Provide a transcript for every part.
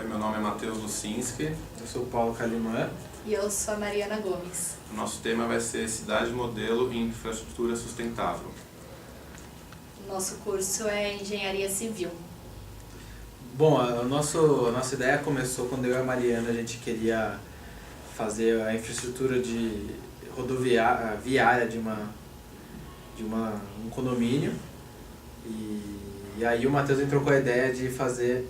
Oi, meu nome é Matheus Lucinski. Eu sou o Paulo Calimã. E eu sou a Mariana Gomes. O nosso tema vai ser Cidade Modelo e Infraestrutura Sustentável. Nosso curso é Engenharia Civil. Bom, a nossa ideia começou quando eu e a Mariana a gente queria fazer a infraestrutura de viária de um condomínio. E aí o Matheus entrou com a ideia de fazer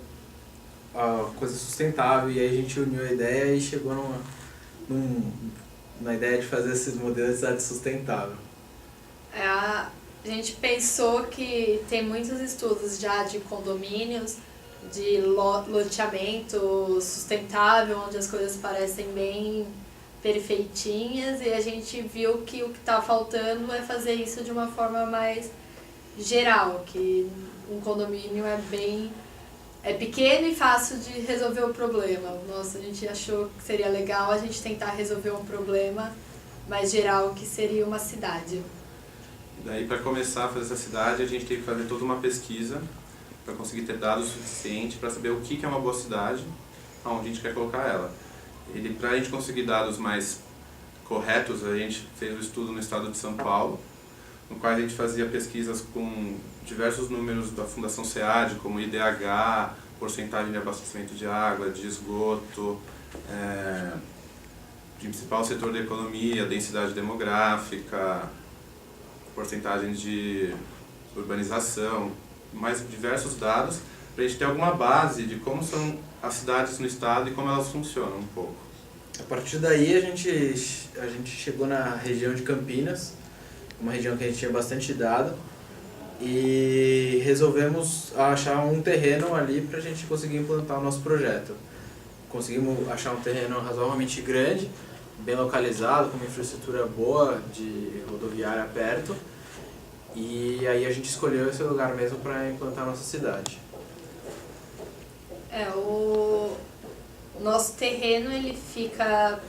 a coisa sustentável, e aí a gente uniu a ideia e chegou na ideia de fazer esses modelos de cidade sustentável. A gente pensou que tem muitos estudos já de condomínios, de loteamento sustentável, onde as coisas parecem bem perfeitinhas, e a gente viu que o que está faltando é fazer isso de uma forma mais geral, que um condomínio é pequeno e fácil de resolver o problema. Nossa, a gente achou que seria legal a gente tentar resolver um problema mais geral, que seria uma cidade. E daí, para começar a fazer essa cidade, a gente teve que fazer toda uma pesquisa para conseguir ter dados suficientes para saber o que é uma boa cidade, aonde a gente quer colocar ela. Para a gente conseguir dados mais corretos, a gente fez um estudo no estado de São Paulo, no qual a gente fazia pesquisas com diversos números da Fundação SEAD, como IDH, porcentagem de abastecimento de água, de esgoto, principal setor da economia, densidade demográfica, porcentagem de urbanização, mais diversos dados, para a gente ter alguma base de como são as cidades no estado e como elas funcionam um pouco. A partir daí a gente chegou na região de Campinas, uma região que a gente tinha bastante dado, e resolvemos achar um terreno ali para a gente conseguir implantar o nosso projeto. Conseguimos achar um terreno razoavelmente grande, bem localizado, com uma infraestrutura boa de rodoviária perto, e aí a gente escolheu esse lugar mesmo para implantar a nossa cidade. O nosso terreno ele fica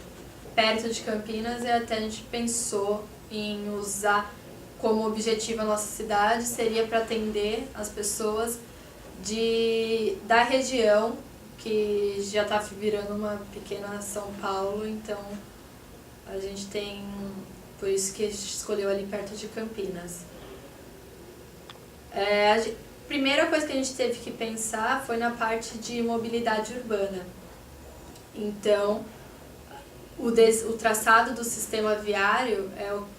perto de Campinas, e até a gente pensou em usar como objetivo a nossa cidade seria para atender as pessoas da região, que já está virando uma pequena São Paulo, então a gente por isso que a gente escolheu ali perto de Campinas. A primeira coisa que a gente teve que pensar foi na parte de mobilidade urbana. Então, o traçado do sistema viário é o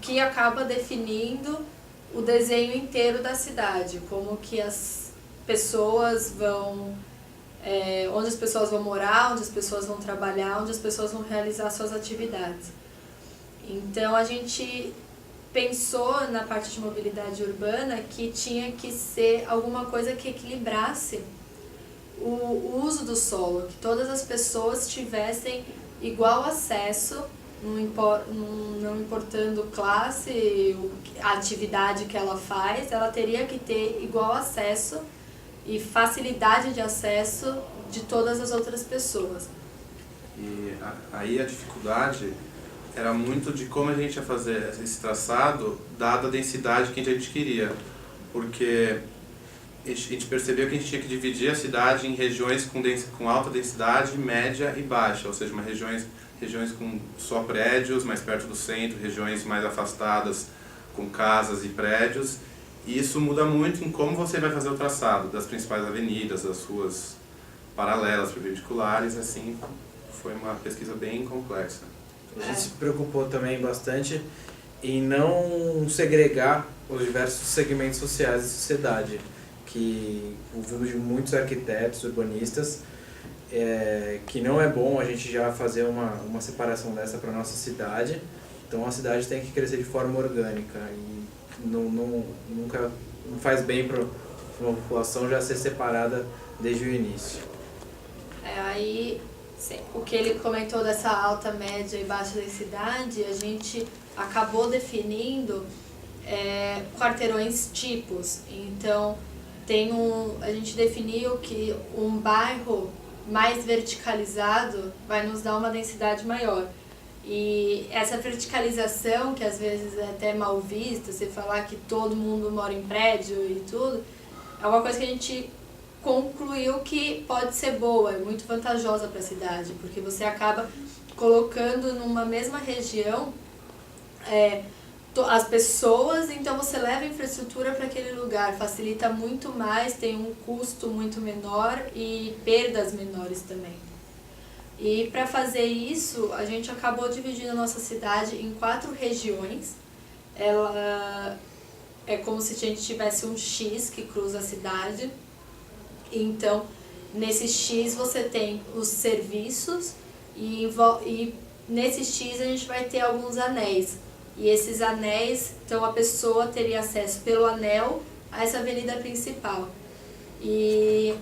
que acaba definindo o desenho inteiro da cidade, como que as pessoas onde as pessoas vão morar, onde as pessoas vão trabalhar, onde as pessoas vão realizar suas atividades. Então a gente pensou na parte de mobilidade urbana que tinha que ser alguma coisa que equilibrasse o uso do solo, que todas as pessoas tivessem igual acesso, não importando classe, a atividade que ela faz, ela teria que ter igual acesso e facilidade de acesso de todas as outras pessoas. E aí a dificuldade era muito de como a gente ia fazer esse traçado, dada a densidade que a gente queria, porque a gente percebeu que a gente tinha que dividir a cidade em regiões com alta densidade, média e baixa, ou seja, regiões com só prédios, mais perto do centro, regiões mais afastadas, com casas e prédios. E isso muda muito em como você vai fazer o traçado das principais avenidas, das ruas paralelas, perpendiculares, assim, foi uma pesquisa bem complexa. A gente se preocupou também bastante em não segregar os diversos segmentos sociais da sociedade, que ouvimos de muitos arquitetos, urbanistas, que não é bom a gente já fazer uma separação dessa para a nossa cidade. Então a cidade tem que crescer de forma orgânica e nunca faz bem para uma população já ser separada desde o início. Aí, o que ele comentou dessa alta, média e baixa densidade, a gente acabou definindo quarteirões tipos. Então, a gente definiu que um bairro mais verticalizado vai nos dar uma densidade maior. E essa verticalização, que às vezes é até mal vista, você falar que todo mundo mora em prédio e tudo, é uma coisa que a gente concluiu que pode ser boa, é muito vantajosa para a cidade, porque você acaba colocando numa mesma região as pessoas, então você leva infraestrutura para aquele lugar, facilita muito mais, tem um custo muito menor e perdas menores também. E para fazer isso, a gente acabou dividindo a nossa cidade em 4 regiões. Ela é como se a gente tivesse um X que cruza a cidade. Então, nesse X você tem os serviços e nesse X a gente vai ter alguns anéis. E esses anéis, então a pessoa teria acesso pelo anel a essa avenida principal. E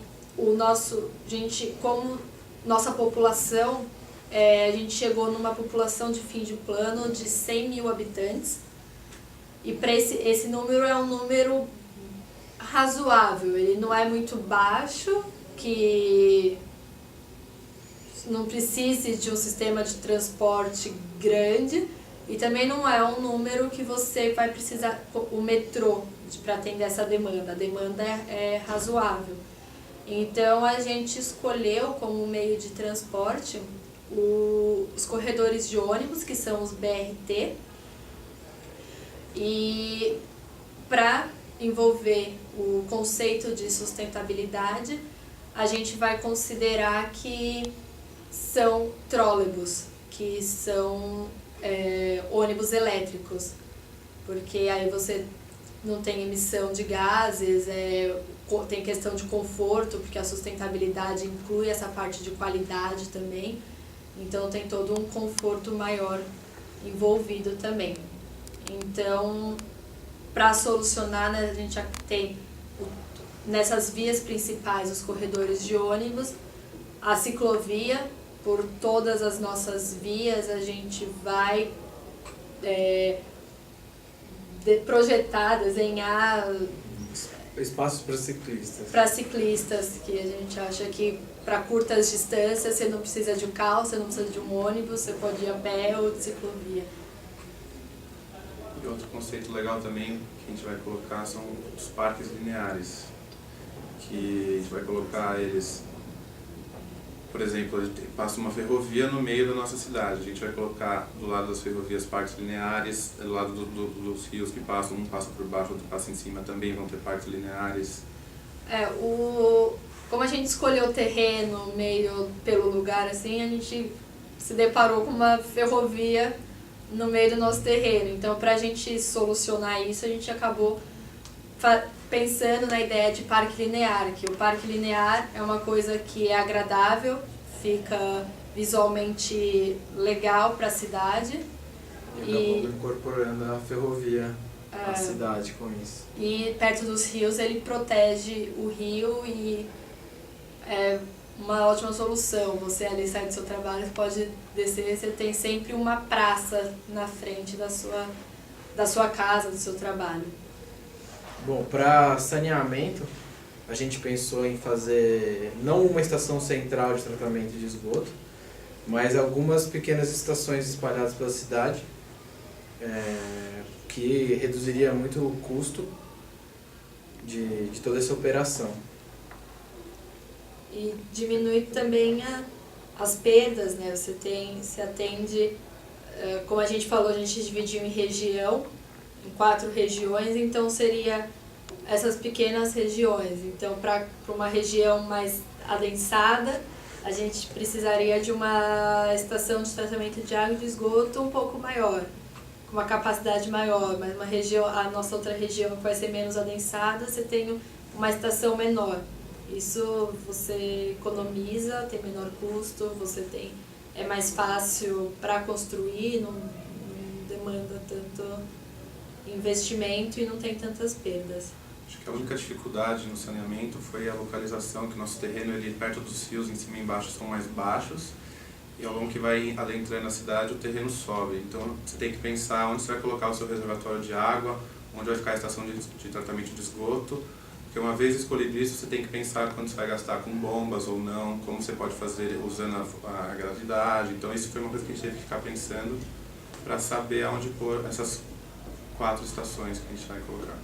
como nossa população, a gente chegou numa população de fim de plano de 100 mil habitantes. E para esse número é um número razoável, ele não é muito baixo, que não precise de um sistema de transporte grande, e também não é um número que você vai precisar, o metrô, para atender essa demanda. A demanda é razoável. Então a gente escolheu como meio de transporte os corredores de ônibus, que são os BRT, e para envolver o conceito de sustentabilidade, a gente vai considerar que são trólebus, que são ônibus elétricos, porque aí você não tem emissão de gases, tem questão de conforto, porque a sustentabilidade inclui essa parte de qualidade também, então tem todo um conforto maior envolvido também. Então, para solucionar, né, a gente já tem nessas vias principais os corredores de ônibus, a ciclovia. Por todas as nossas vias a gente vai projetar, desenhar espaços para ciclistas. Para ciclistas, que a gente acha que para curtas distâncias você não precisa de um carro, você não precisa de um ônibus, você pode ir a pé ou de ciclovia. E outro conceito legal também que a gente vai colocar são os parques lineares, que a gente vai colocar eles, por exemplo, passa uma ferrovia no meio da nossa cidade, a gente vai colocar do lado das ferrovias parques lineares, do lado dos rios que passam, um passa por baixo, outro passa em cima, também vão ter parques lineares. Como a gente escolheu o terreno meio pelo lugar, assim, a gente se deparou com uma ferrovia no meio do nosso terreno. Então, para a gente solucionar isso, a gente acabou pensando na ideia de parque linear, que o parque linear é uma coisa que é agradável, fica visualmente legal para a cidade. E acabou incorporando a ferrovia na cidade com isso. E perto dos rios ele protege o rio e é uma ótima solução. Você ali sai do seu trabalho, pode descer, você tem sempre uma praça na frente da sua casa, do seu trabalho. Bom, para saneamento, a gente pensou em fazer não uma estação central de tratamento de esgoto, mas algumas pequenas estações espalhadas pela cidade, que reduziria muito o custo de toda essa operação. E diminui também as perdas, né? Você atende, como a gente falou, a gente dividiu em região, em 4 regiões, então seria essas pequenas regiões. Então, para uma região mais adensada, a gente precisaria de uma estação de tratamento de água e de esgoto um pouco maior, com uma capacidade maior, mas a nossa outra região que vai ser menos adensada, você tem uma estação menor. Isso você economiza, tem menor custo, é mais fácil para construir, não demanda tanto investimento e não tem tantas perdas. Acho que a única dificuldade no saneamento foi a localização, que nosso terreno ali perto dos rios, em cima e embaixo, são mais baixos, e ao longo que vai adentrando na cidade o terreno sobe. Então você tem que pensar onde você vai colocar o seu reservatório de água, onde vai ficar a estação de tratamento de esgoto, porque uma vez escolhido isso, você tem que pensar quanto você vai gastar com bombas ou não, como você pode fazer usando a gravidade. Então isso foi uma coisa que a gente teve que ficar pensando para saber aonde pôr essas 4 estações que a gente vai colocar.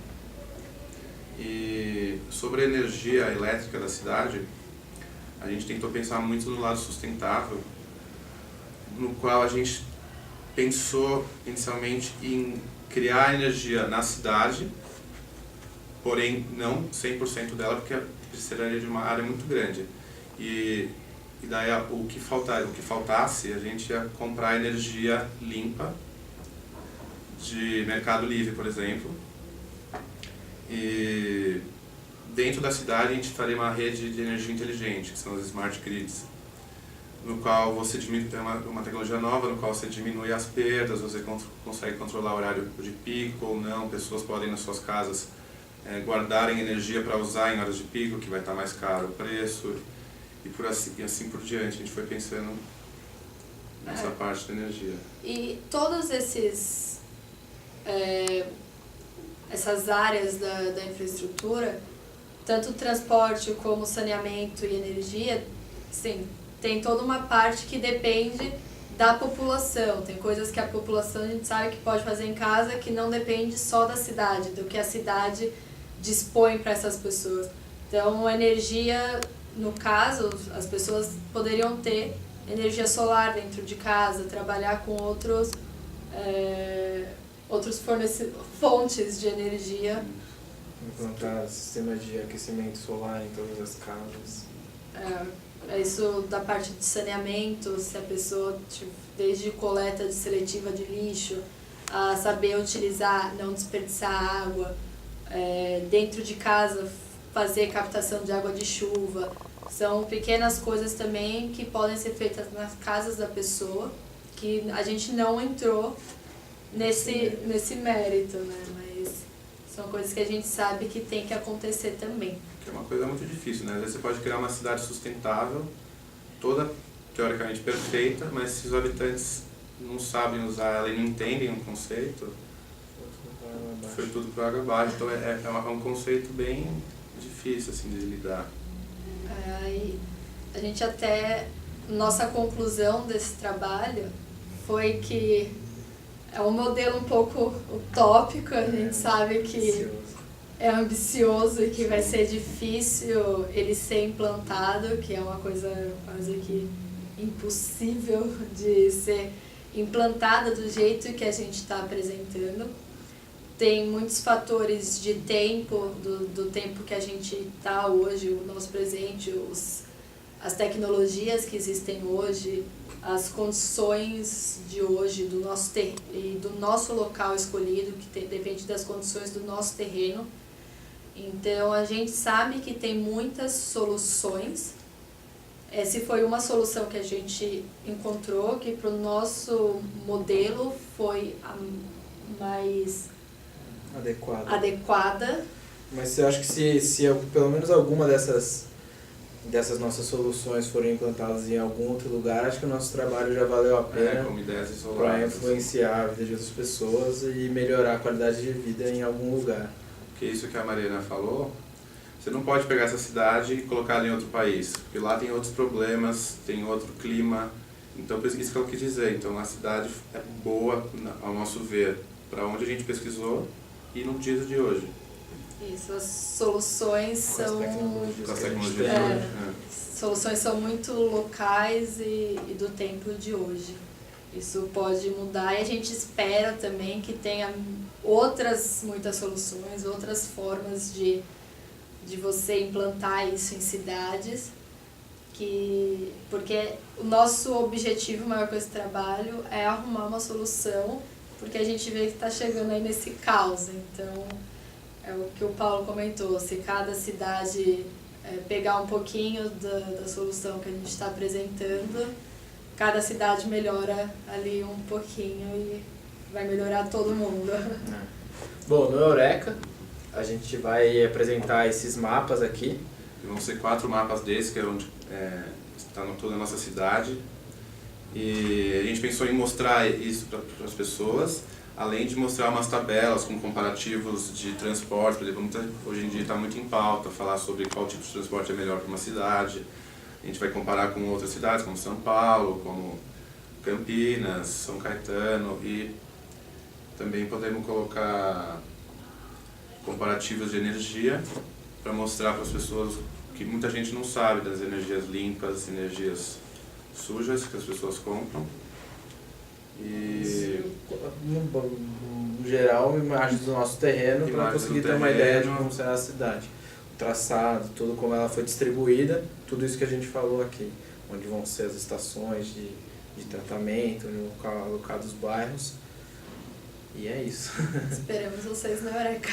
E sobre a energia elétrica da cidade, a gente tentou pensar muito no lado sustentável, no qual a gente pensou inicialmente em criar energia na cidade, porém não 100% dela, porque precisaria de uma área muito grande. E daí o que faltasse, a gente ia comprar energia limpa de Mercado Livre, por exemplo. E dentro da cidade a gente faria uma rede de energia inteligente, que são as smart grids, no qual você diminui, é uma tecnologia nova, no qual você diminui as perdas, você consegue controlar o horário de pico ou não, pessoas podem nas suas casas guardarem energia para usar em horas de pico, que vai estar mais caro o preço, e assim por diante. A gente foi pensando nessa parte da energia. E todos essas áreas da infraestrutura, tanto o transporte como saneamento e energia, sim, tem toda uma parte que depende da população. Tem coisas que a população, a gente sabe que pode fazer em casa, que não depende só da cidade, do que a cidade dispõe para essas pessoas. Então, a energia, no caso, as pessoas poderiam ter energia solar dentro de casa, trabalhar com outros fontes de energia. Implantar sistema de aquecimento solar em todas as casas. Isso da parte de saneamento, se a pessoa, desde coleta seletiva de lixo, a saber utilizar, não desperdiçar água, dentro de casa fazer captação de água de chuva. São pequenas coisas também que podem ser feitas nas casas da pessoa, que a gente não entrou nesse mérito, né? Mas são coisas que a gente sabe que tem que acontecer também. Que é uma coisa muito difícil, né? Às vezes você pode criar uma cidade sustentável, toda teoricamente perfeita, mas se os habitantes não sabem usar ela e não entendem o conceito, foi tudo para água abaixo. Então é um conceito bem difícil assim, de lidar. Aí a gente nossa conclusão desse trabalho foi que é um modelo um pouco utópico, a gente sabe que é ambicioso e que vai ser difícil ele ser implantado, que é uma coisa quase que impossível de ser implantada do jeito que a gente está apresentando. Tem muitos fatores de tempo, do tempo que a gente está hoje, o nosso presente, as tecnologias que existem hoje, as condições de hoje e do nosso local escolhido, que depende das condições do nosso terreno. Então a gente sabe que tem muitas soluções. Essa foi uma solução que a gente encontrou, que para o nosso modelo foi a mais adequada. Mas eu acho que se pelo menos alguma dessas nossas soluções forem implantadas em algum outro lugar, acho que o nosso trabalho já valeu a pena para influenciar a vida de outras pessoas e melhorar a qualidade de vida em algum lugar. Porque isso que a Mariana falou, você não pode pegar essa cidade e colocar ela em outro país, porque lá tem outros problemas, tem outro clima. Então, isso que eu quis dizer. Então, a cidade é boa, ao nosso ver, para onde a gente pesquisou e no dia de hoje. Isso, as soluções são... Soluções são muito locais e do tempo de hoje. Isso pode mudar e a gente espera também que tenha muitas soluções, outras formas de você implantar isso em cidades, porque o nosso objetivo maior com esse trabalho é arrumar uma solução, porque a gente vê que está chegando aí nesse caos. Então, é o que o Paulo comentou, se cada cidade pegar um pouquinho da solução que a gente está apresentando, cada cidade melhora ali um pouquinho e vai melhorar todo mundo. Bom, no Eureka a gente vai apresentar esses mapas aqui. Vão ser 4 mapas desses, que é onde está toda a nossa cidade. E a gente pensou em mostrar isso para as pessoas, além de mostrar umas tabelas com comparativos de transporte. Por exemplo, hoje em dia está muito em pauta falar sobre qual tipo de transporte é melhor para uma cidade. A gente vai comparar com outras cidades, como São Paulo, como Campinas, São Caetano, e também podemos colocar comparativas de energia para mostrar para as pessoas que muita gente não sabe das energias limpas, energias sujas que as pessoas compram. E no geral, imagens do nosso terreno para Imagens conseguir do ter uma ideia de terreno. como será a cidade. O traçado, tudo como ela foi distribuída, tudo isso que a gente falou aqui. Onde vão ser as estações de tratamento, alocados os bairros. E é isso. Esperamos vocês na Eureka.